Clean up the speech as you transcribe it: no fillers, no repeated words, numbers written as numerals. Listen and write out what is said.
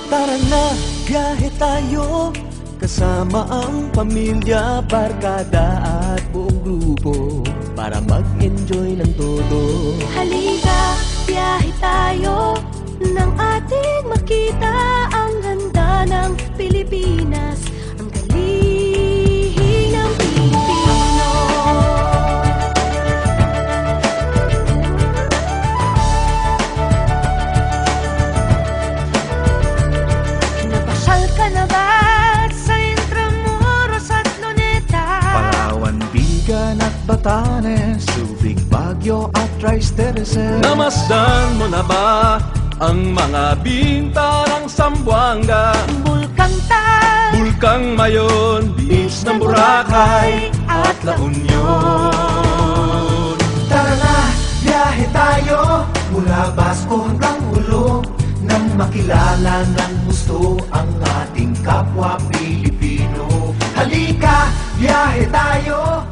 Tara na, biyahe tayo, kasama ang pamilya, barkada at buong grupo, para mag-enjoy ng todo. Halika, biyahe tayo, nang ating makita ang ganda ng Pilipinas, ang galing ng Pilipino. Napasyal ka na ba sa Intramuros at Luneta? Palawan, Bigan at Batanes, Subic, Baguio at Rice Terraces. Namasdan mo na ba ang mga binta ng Zamboanga, Bulkang Tal, Bulkang Mayon, Beach ng Boracay at La Union? Tara na, biyahe tayo, mula Basco hanggang Ulo, nang makilala ng gusto ang ating kapwa Pilipino. Halika, biyahe tayo.